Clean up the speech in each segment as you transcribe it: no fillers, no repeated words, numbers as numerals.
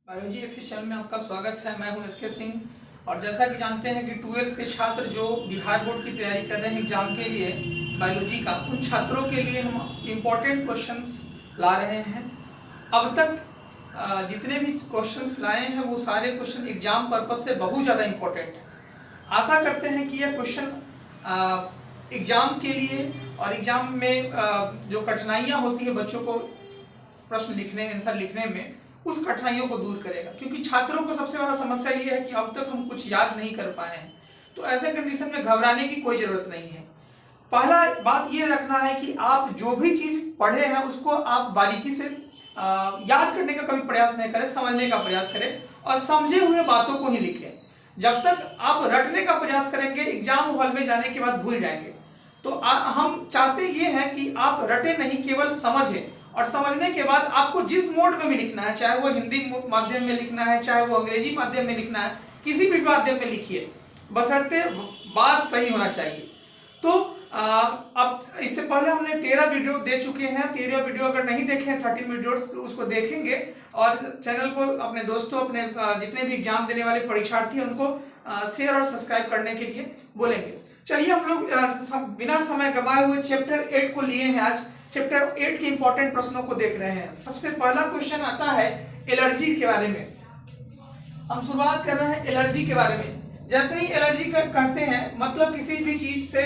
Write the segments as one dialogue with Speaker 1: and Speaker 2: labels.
Speaker 1: Biology axis channel में आपका स्वागत है। मैं हूं एसके सिंह और जैसा कि जानते हैं कि 12th के छात्र जो बिहार बोर्ड की तैयारी कर रहे हैं एग्जाम के लिए बायोलॉजी का, उन छात्रों के लिए हम इम्पोर्टेंट क्वेश्चंस ला रहे हैं। अब तक जितने भी क्वेश्चंस लाए हैं वो सारे क्वेश्चन एग्जाम पर्पज से बहुत ज़्यादा इम्पोर्टेंट है। आशा करते हैं कि यह क्वेश्चन एग्जाम के लिए और एग्जाम में जो कठिनाइयाँ होती है बच्चों को प्रश्न लिखने, आंसर लिखने में, उस कठिनाइयों को दूर करेगा। क्योंकि छात्रों को सबसे बड़ा समस्या ये है कि अब तक हम कुछ याद नहीं कर पाए हैं। तो ऐसे कंडीशन में घबराने की कोई जरूरत नहीं है। पहला बात ये रखना है कि आप जो भी चीज पढ़े हैं उसको आप बारीकी से याद करने का कभी प्रयास नहीं करें, समझने का प्रयास करें और समझे हुए बातों को ही लिखें। जब तक आप रटने का प्रयास करेंगे एग्जाम हॉल में जाने के बाद भूल जाएंगे। तो हम चाहते ये हैं कि आप रटे नहीं, केवल समझें और समझने के बाद आपको जिस मोड में भी लिखना है, चाहे वो हिंदी माध्यम में लिखना है, चाहे वो अंग्रेजी माध्यम में लिखना है, किसी भी माध्यम में लिखिए, बशर्ते बात सही होना चाहिए। तो अब इससे पहले हमने 13 वीडियो दे चुके हैं। 13 वीडियो अगर नहीं देखे हैं 13 वीडियो तो उसको देखेंगे और चैनल को अपने दोस्तों, अपने जितने भी एग्जाम देने वाले परीक्षार्थी हैं उनको शेयर और सब्सक्राइब करने के लिए बोलेंगे। चलिए हम लोग बिना समय गवाए हुए चैप्टर 8 को लिए हैं। आज चैप्टर 8 के इंपॉर्टेंट प्रश्नों को देख रहे हैं। सबसे पहला क्वेश्चन आता है एलर्जी के बारे में। हम शुरुआत कर रहे हैं एलर्जी के बारे में। जैसे ही एलर्जी कहते हैं मतलब किसी भी चीज से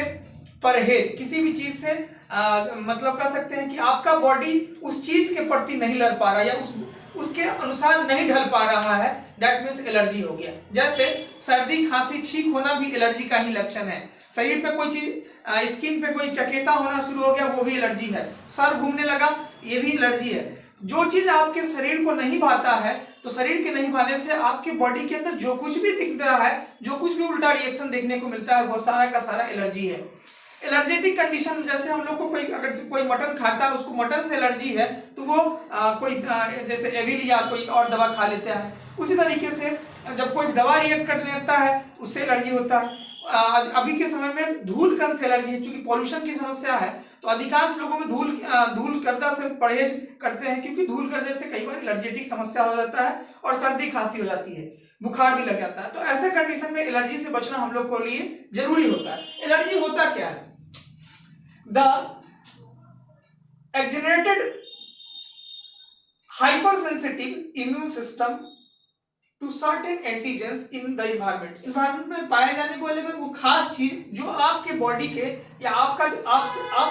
Speaker 1: परहेज, किसी भी चीज से मतलब कह सकते हैं कि आपका बॉडी उस चीज के प्रति नहीं लड़ पा रहा या उसके अनुसार नहीं ढल पा रहा है, दैट मीन्स एलर्जी हो गया। जैसे सर्दी, खांसी, छींक होना भी एलर्जी का ही लक्षण है। शरीर पे कोई चीज, स्किन पे कोई चकेता होना शुरू हो गया, वो भी एलर्जी है। सर घूमने लगा, ये भी एलर्जी है। जो चीज आपके शरीर को नहीं भाता है, तो शरीर के नहीं भाने से आपके बॉडी के अंदर जो कुछ भी दिख रहा है, जो कुछ भी उल्टा रिएक्शन देखने को मिलता है, वो सारा का सारा एलर्जी है। एलर्जेटिक कंडीशन, जैसे हम लोग को अगर कोई मटन खाता है, उसको मटन से एलर्जी है, तो वो कोई जैसे एविल या कोई और दवा खा लेता है। उसी तरीके से जब कोई दवा रिएक्ट करने लगता है उससे एलर्जी होता है। अभी के समय में धूल कण से एलर्जी है। चूंकि पॉल्यूशन की समस्या है तो अधिकांश लोगों में धूल गर्दा से परहेज करते हैं, क्योंकि धूल गर्दे से कई बार एलर्जेटिक समस्या हो जाता है और सर्दी खांसी हो जाती है, बुखार भी लग जाता है। तो ऐसे कंडीशन में एलर्जी से बचना हम लोग को लिए जरूरी होता है। एलर्जी होता क्या है? The exaggerated hypersensitive immune system to certain antigens in the environment में पाए जाने वाले वो खास चीज जो आपके बॉडी के या आप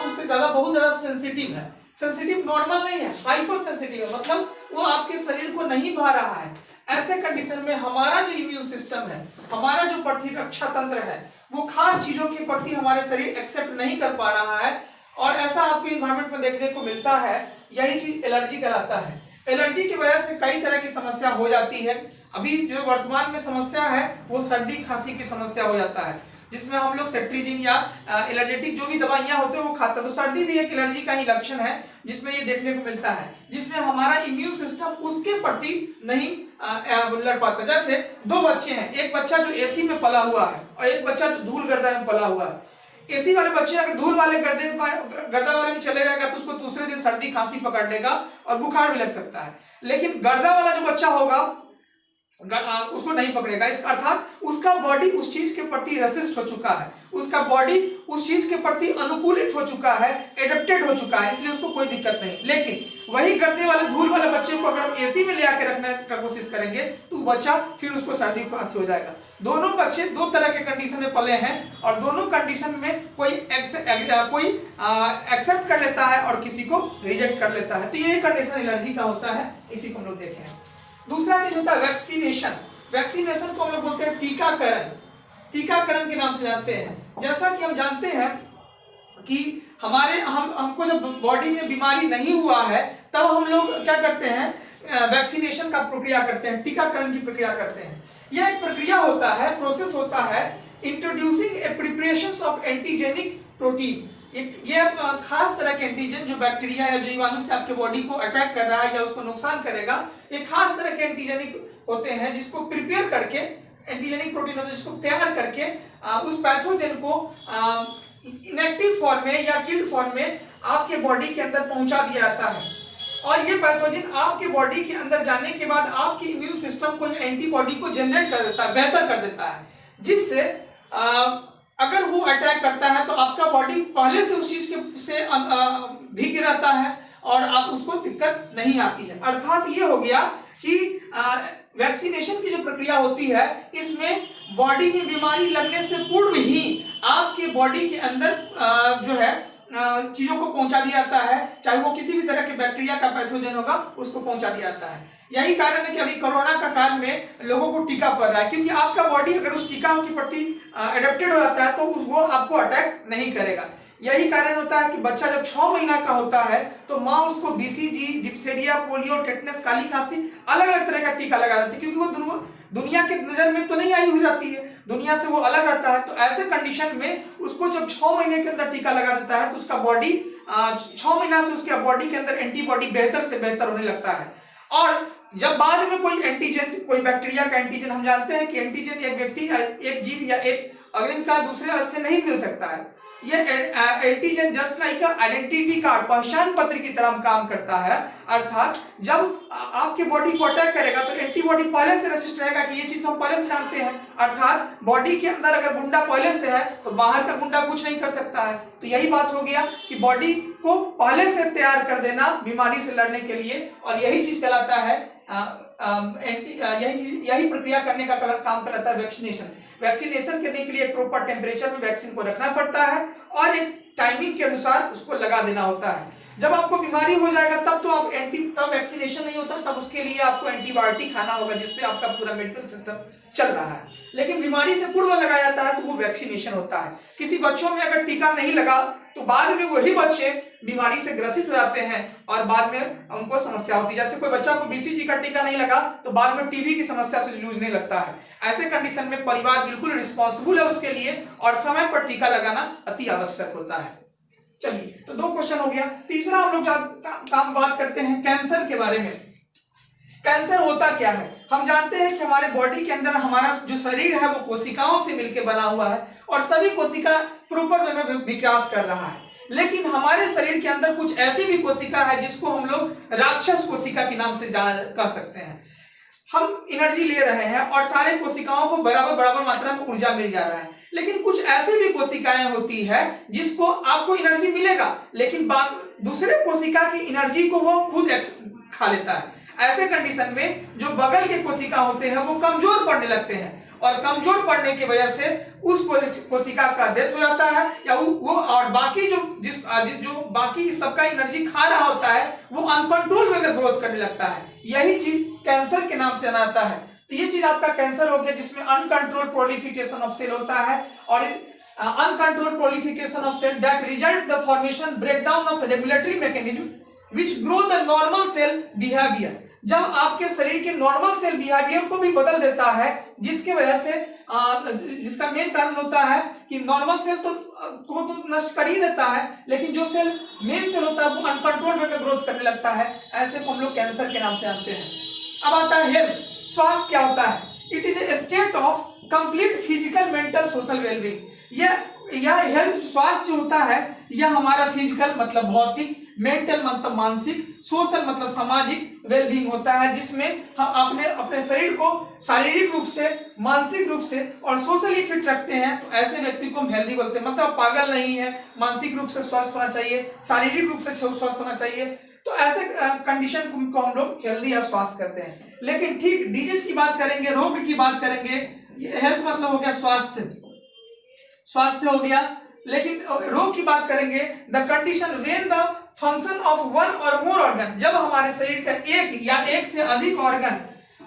Speaker 1: उससे ज्यादा बहुत ज्यादा सेंसिटिव है। सेंसिटिव नॉर्मल नहीं है, हाइपर सेंसिटिव है, मतलब वो आपके शरीर को नहीं भा रहा है। ऐसे कंडीशन में हमारा जो इम्यून सिस्टम है, हमारा जो प्रतिरक्षा तंत्र है, वो खास चीजों के प्रति हमारे शरीर एक्सेप्ट नहीं कर पा रहा है और ऐसा आपके इन्वायरमेंट में देखने को मिलता है। यही चीज एलर्जी कहलाता है। एलर्जी की वजह से कई तरह की समस्या हो जाती है। अभी जो वर्तमान में समस्या है वो सर्दी खांसी की समस्या हो जाता है, जिसमें हम लोग सेट्रिजिन या एलर्जेटिक जो भी दवाइयां होते हैं वो खाते हैं। तो सर्दी भी एक एलर्जी का ही लक्षण है जिसमें ये देखने को मिलता है, जिसमें हमारा इम्यून सिस्टम उसके प्रति नहीं लड़ पाता। जैसे दो बच्चे हैं, एक बच्चा जो एसी में पला हुआ है और एक बच्चा जो धूल गर्दा में पला हुआ है। एसी वाले बच्चे अगर धूल वाले गर्दा वाले में चले जाएगा तो उसको दूसरे दिन सर्दी खांसी पकड़ लेगा और बुखार भी लग सकता है। लेकिन गर्दा वाला जो बच्चा होगा उसको नहीं पकड़ेगा। इस अर्थात उसका बॉडी उस चीज के प्रति रेसिस्ट हो चुका है, उसका बॉडी उस चीज के प्रति अनुकूलित हो चुका है, एडेप्टेड हो चुका है, इसलिए उसको कोई दिक्कत नहीं। लेकिन वही गर्दे वाले धूल वाले बच्चे को अगर हम एसी में ले आके रखने का कोशिश करेंगे तो बच्चा फिर उसको सर्दी खांसी हो जाएगा। दोनों बच्चे दो तरह के कंडीशन में पले हैं और दोनों कंडीशन में कोई एक्सेप्ट कर लेता है और किसी को रिजेक्ट कर लेता है। तो ये कंडीशन एलर्जी का होता है, इसी को हम लोग देखें। दूसरा चीज होता है वैक्सीनेशन। वैक्सीनेशन को हम लोग बोलते हैं टीकाकरण। टीकाकरण के नाम से जानते हैं। जैसा कि हम जानते हैं कि हमको जब बॉडी में बीमारी नहीं हुआ है तब हम लोग क्या करते हैं, वैक्सीनेशन का प्रक्रिया करते हैं, टीकाकरण की प्रक्रिया करते हैं। यह एक प्रक्रिया होता है, प्रोसेस होता है, introducing A preparations of antigenic protein. ये खास तरह के एंटीजन जो बैक्टीरिया या जीवाणु से आपके बॉडी को अटैक कर रहा है या उसको नुकसान करेगा, ये खास तरह के एंटीजेनिक होते हैं जिसको प्रिपेयर करके, एंटीजेनिक प्रोटीन होते हैं जिसको तैयार करके उस पैथोजन को इनएक्टिव फॉर्म में या किल्ड फॉर्म में आपके बॉडी के अंदर पहुंचा दिया जाता है। और ये पैथोजन आपके बॉडी के अंदर जाने के बाद आपके इम्यून सिस्टम को एंटीबॉडी को जनरेट कर देता है, बेहतर कर देता है, जिससे अगर वो अटैक करता है तो आपका बॉडी पहले से उस चीज के से भीग रहता है और आप उसको दिक्कत नहीं आती है। अर्थात ये हो गया कि वैक्सीनेशन की जो प्रक्रिया होती है इसमें बॉडी में बीमारी लगने से पूर्व ही आपके बॉडी के अंदर जो है चीजों को पहुंचा दिया जाता है, चाहे वो किसी भी तरह के बैक्टीरिया का पैथोजन होगा उसको पहुंचा दिया जाता है। यही कारण है कि अभी कोरोना का काल में लोगों को टीका पड़ रहा है, क्योंकि आपका बॉडी अगर उस टीका के प्रति एडेप्टेड हो जाता है तो वो आपको अटैक नहीं करेगा। यही कारण होता है कि बच्चा जब 6 महीना का होता है तो माँ उसको बीसीजी, डिप्थेरिया, पोलियो, टेटनस, काली खांसी अलग अलग तरह का टीका लगा देती है, क्योंकि वो दुनिया के नजर में तो नहीं आई हुई रहती है, दुनिया से वो अलग रहता है। तो ऐसे कंडीशन में उसको जब 6 महीने के अंदर टीका लगा देता है तो उसका बॉडी 6 महीना से उसके बॉडी के अंदर एंटीबॉडी बेहतर से बेहतर होने लगता है। और जब बाद में कोई एंटीजन, कोई बैक्टीरिया का एंटीजन, हम जानते हैं कि एंटीजन एक व्यक्ति, एक जीव या एक ऑर्गेन का दूसरे से नहीं मिल सकता है। ये antigen just like identity card, पहचान पत्र की तरह काम करता है। अर्थात जब आपके बॉडी को अटैक करेगा तो एंटीबॉडी पहले से रेसिस्ट रहेगा कि ये चीज तो हम पहले से जानते हैं। अर्थात बॉडी के अंदर अगर गुंडा पहले से है तो बाहर का गुंडा कुछ नहीं कर सकता है। तो यही बात हो गया कि बॉडी को पहले से तैयार कर देना बीमारी से लड़ने के लिए, और यही चीज कहलाता है यही प्रक्रिया करने का काम कहलाता है वैक्सीनेशन। वैक्सीनेशन करने के लिए प्रॉपर टेम्परेचर में वैक्सीन को रखना पड़ता है और एक टाइमिंग के अनुसार उसको लगा देना होता है। जब आपको बीमारी हो जाएगा तब तो आप तब वैक्सीनेशन नहीं होता, तब उसके लिए आपको एंटीबायोटिक खाना होगा जिसपे आपका पूरा मेडिकल सिस्टम चल रहा है। लेकिन बीमारी से पूर्व लगाया जाता है तो वो वैक्सीनेशन होता है। किसी बच्चों में अगर टीका नहीं लगा तो बाद में वही बच्चे बीमारी से ग्रसित हो जाते हैं और बाद में उनको समस्या होती है। जैसे कोई बच्चा को बीसीजी का टीका नहीं लगा तो बाद में टीबी की समस्या से जूझने लगता है। ऐसे कंडीशन में परिवार बिल्कुल रिस्पॉन्सिबल है उसके लिए और समय पर टीका लगाना अति आवश्यक होता है। चलिए, तो 2 क्वेश्चन हो गया। तीसरा हम लोग काम बात करते हैं कैंसर के बारे में। कैंसर होता क्या है? हम जानते हैं कि हमारे बॉडी के अंदर हमारा जो शरीर है वो कोशिकाओं से मिलकर बना हुआ है और सभी कोशिका प्रॉपर वे में विकास कर रहा है। लेकिन हमारे शरीर के अंदर कुछ ऐसी भी कोशिका है जिसको हम लोग राक्षस कोशिका के नाम से जाना कर सकते हैं। हम एनर्जी ले रहे हैं और सारे कोशिकाओं को बराबर मात्रा में ऊर्जा मिल जा रहा है, लेकिन कुछ ऐसी भी कोशिकाएं होती है जिसको आपको एनर्जी मिलेगा लेकिन दूसरे कोशिका की एनर्जी को वो खुद खा लेता है। ऐसे कंडीशन में जो बगल के कोशिका होते हैं वो कमजोर पड़ने लगते हैं और कमजोर पड़ने की वजह से उस कोशिका का डेथ हो जाता है या वो और बाकी जो बाकी सबका एनर्जी खा रहा होता है वो अनकंट्रोल वे में ग्रोथ करने लगता है। यही चीज कैंसर के नाम से आता है। तो ये चीज आपका कैंसर हो गया जिसमें अनकंट्रोल प्रोलिफिकेशन ऑफ सेल होता है और uncontrolled proliferation of cell that result the formation breakdown of regulatory mechanism which grow the normal cell behaviour. जब आपके शरीर के नॉर्मल सेल बिहेवियर को भी बदल देता है जिसकी वजह से जिसका मेन कारण होता है कि नॉर्मल सेल को तो नष्ट कर ही देता है, लेकिन जो सेल मेन सेल होता है वो अनकंट्रोल वे में ग्रोथ करने लगता है। ऐसे को हम लोग कैंसर के नाम से जानते हैं। अब आता है हेल्थ। स्वास्थ्य क्या होता है? It is a state of complete physical, mental, social wellbeing. यह हेल्थ, स्वास्थ्य जो होता है यह हमारा फिजिकल मतलब भौतिक, मेंटल मतलब मानसिक, सोशल मतलब सामाजिक वेलबींग होता है जिसमें हम अपने शरीर को शारीरिक रूप से, मानसिक रूप से और सोशली फिट रखते हैं। तो ऐसे व्यक्ति को हम हेल्दी बोलते हैं। मतलब पागल नहीं है, मानसिक रूप से स्वस्थ होना चाहिए, शारीरिक रूप से स्वस्थ होना चाहिए। तो ऐसे कंडीशन को हम लोग हेल्दी या स्वास्थ्य करते हैं। लेकिन ठीक डिजीज की बात करेंगे, रोग की बात करेंगे, हेल्थ मतलब हो गया स्वास्थ्य, स्वास्थ्य हो गया। लेकिन रोग की बात करेंगे the condition when the function of one और मोर ऑर्गन, जब हमारे शरीर का एक या एक से अधिक ऑर्गन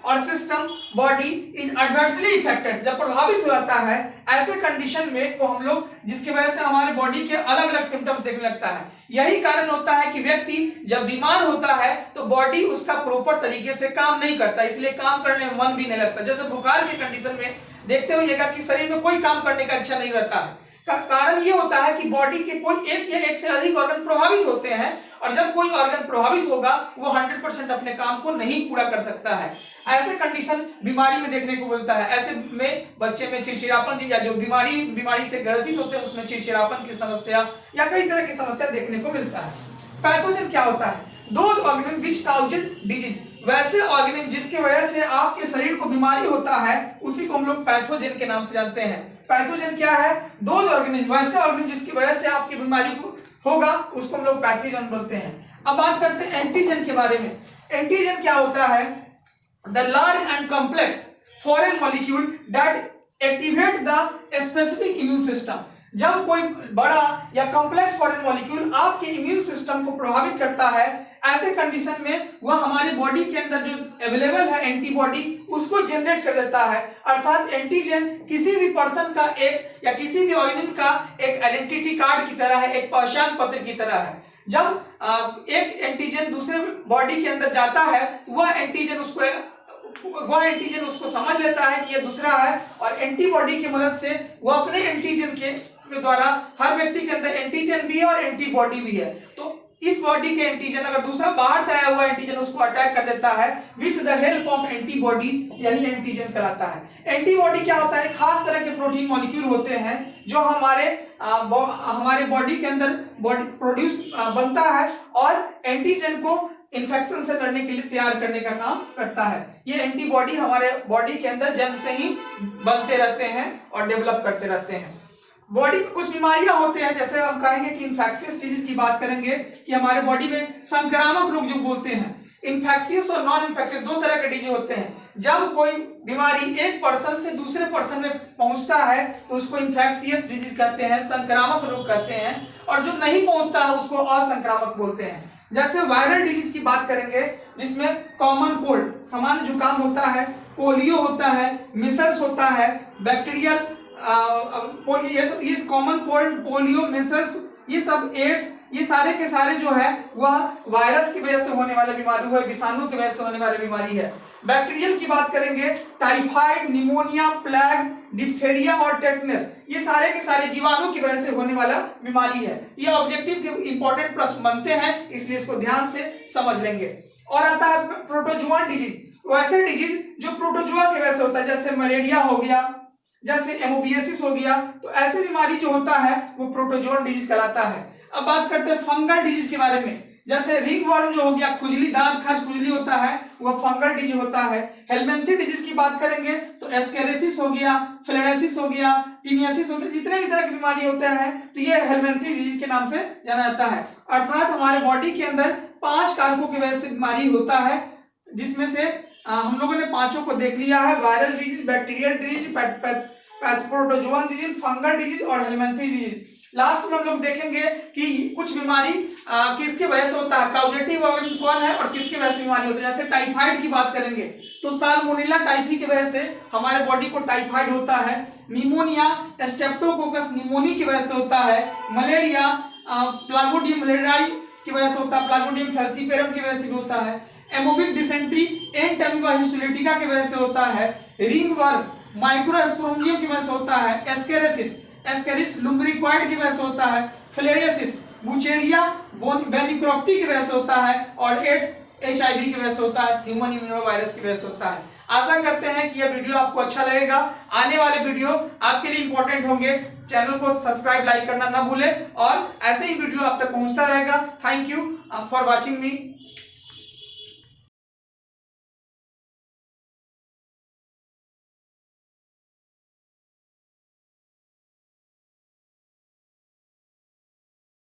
Speaker 1: और system, body is adversely affected, जब प्रभावित हो जाता है, ऐसे कंडीशन में को हम लोग जिसकी वजह से हमारे बॉडी के अलग अलग सिम्टम्स देखने लगता है। यही कारण होता है कि व्यक्ति जब बीमार होता है तो बॉडी उसका प्रॉपर तरीके से काम नहीं करता, इसलिए काम करने में मन भी नहीं लगता। जैसे बुखार के कंडीशन में देखते होइएगा कि शरीर में कोई काम करने का इच्छा नहीं रहता है। कारण ये होता है कि बॉडी के कोई एक या एक से अधिक ऑर्गन प्रभावित होते हैं और जब कोई ऑर्गन प्रभावित होगा वो 100% अपने काम को नहीं पूरा कर सकता है। ऐसे कंडीशन बीमारी में देखने को मिलता है। ऐसे में बच्चे में चिड़चिड़ापन या जो बीमारी से ग्रसित होते हैं उसमें चिड़चिड़ापन की समस्या या कई तरह की समस्या देखने को मिलता है। पैथोजन क्या होता है? Those organism which causes disease, वैसे ऑर्गेनिज्म जिसके वजह से आपके शरीर को बीमारी होता है उसी को हम लोग पैथोजन के नाम से जानते हैं। पैथोजन क्या है? दोज ऑर्गेनिज्म, वैसे ऑर्गेनिज्म जिसकी वजह से आपकी बीमारी को होगा उसको हम लोग पैथोजन बोलते हैं। अब बात करते हैं एंटीजन के बारे में। एंटीजन क्या होता है? The large and complex foreign molecule that activate the specific immune system, जब कोई बड़ा या कॉम्प्लेक्स फॉरेन मॉलिक्यूल आपके इम्यून सिस्टम को प्रभावित करता है, ऐसे कंडीशन में वह हमारी बॉडी के अंदर जो अवेलेबल है एंटीबॉडी उसको जनरेट कर देता है। अर्थात एंटीजन किसी भी पर्सन का एक या किसी भी ऑर्गेनिज्म का एक आइडेंटिटी कार्ड की तरह है, एक पहचान पत्र की तरह है। जब एक एंटीजन दूसरे बॉडी के अंदर जाता है वह एंटीजन उसको समझ लेता है कि यह दूसरा है, और एंटीबॉडी की मदद से वह अपने एंटीजन के द्वारा, हर व्यक्ति के अंदर एंटीजन भी है और एंटीबॉडी भी है, तो इस बॉडी के एंटीजन अगर दूसरा बाहर से आया हुआ एंटीजन उसको अटैक कर देता है with the help of antibody, यही एंटीजन कहलाता है। एंटीबॉडी क्या होता है? खास तरह के प्रोटीन मॉलिक्यूल होते हैं जो हमारे बॉडी के अंदर प्रोड्यूस बनता है और एंटीजन को इन्फेक्शन से लड़ने के लिए तैयार करने का काम करता है। ये एंटीबॉडी हमारे बॉडी के अंदर जन्म से ही बनते रहते हैं और डेवलप करते रहते हैं। बॉडी में कुछ बीमारियां होते हैं, जैसे हम कहेंगे कि इन्फेक्शियस डिजीज की बात करेंगे कि हमारे बॉडी में संक्रामक रोग जो बोलते हैं, इन्फेक्शियस और नॉन इन्फेक्शियस दो तरह के डिजीज होते हैं। जब कोई बीमारी एक पर्सन से दूसरे पर्सन में पहुंचता है तो उसको इन्फेक्शियस डिजीज कहते हैं, संक्रामक रोग कहते हैं, और जो नहीं पहुंचता है उसको असंक्रामक बोलते हैं। जैसे वायरल डिजीज की बात करेंगे जिसमें कॉमन कोल्ड, सामान्य जुकाम होता है, पोलियो होता है, मिसल्स होता है, बैक्टीरियल ये कॉमन कोल्ड, पोलियो, मिसल्स, ये सब, एड्स, ये सारे के सारे जो है वह वायरस की वजह से होने वाली बीमारी है, विषाणु की वजह से होने वाली बीमारी है। बैक्टीरियल की बात करेंगे, टाइफाइड, निमोनिया, प्लेग, डिप्थेरिया और टेटनस, ये सारे के सारे जीवाणु की वजह से होने वाला बीमारी है। ये ऑब्जेक्टिव के इंपॉर्टेंट प्रश्न बनते हैं, इसलिए इसको ध्यान से समझ लेंगे। और आता है प्रोटोजुआ डिजीज, वैसे डिजीज जो प्रोटोजुआ की वजह से होता है, जैसे मलेरिया हो गया, जैसे एमोबियासिस हो गया, तो ऐसे बीमारी जो होता है वो प्रोटोजुअन डिजीज कहलाता है। अब बात करते हैं फंगल डिजीज के बारे में, जैसे रिंगवर्म जो हो गया, खुजली, दांत खज खुजली होता है, वह फंगल डिजीज होता है। हेलमिंथी डिजीज की बात करेंगे तो एस्केरेसिस हो गया, फ्लेरेसिस हो गया, टीनियासिस हो गया, जितने भी तरह की बीमारी होते हैं तो ये हेलमिंथी डिजीज के नाम से जाना जाता है। अर्थात हमारे बॉडी के अंदर 5 कारकों की वजह से बीमारी होता है, जिसमें से हम लोगों ने 5 को देख लिया है, viral disease, bacterial disease, protozoan disease, fungal disease और हेलमिंथी डिजीज। लास्ट में हम लोग देखेंगे कि कुछ बीमारी किसकी वजह से होता है, काउजेटिव ऑर्गेनिज्म कौन है और किसकी वजह से बीमारी होती है। जैसे टाइफाइड की बात करेंगे तो साल्मोनेला टाइफी की वजह से हमारे बॉडी को टाइफाइड होता है। निमोनिया स्ट्रेप्टोकोकस निमोनी की वजह से होता है। मलेरिया प्लाज्मोडियम मलेरियाई की वजह से होता है, प्लाज्मोडियम फैल्सीफेरम की वजह से भी होता है। एमोबिक डिसेंट्री एंटमीबा हिस्टोलिटिका की वजह से होता है। रिंगवर्म माइक्रोस्पोरेंजियम की वजह से होता है। एस्केरेसिस एस्केरिस लुम्ब्रिक्वाइड की वजह से होता है। फिलेरियासिस बुचेरिया बेनिक्रोप्टी की वजह से होता है। और एड्स HIV की वजह से होता है, ह्यूमन इम्यूनो वायरस की वजह से होता है। आशा करते हैं कि यह वीडियो आपको अच्छा लगेगा। आने वाले वीडियो आपके लिए इंपॉर्टेंट होंगे। चैनल को सब्सक्राइब, लाइक करना ना भूलें और ऐसे ही वीडियो आप तक पहुंचता रहेगा। Thank you for watching me.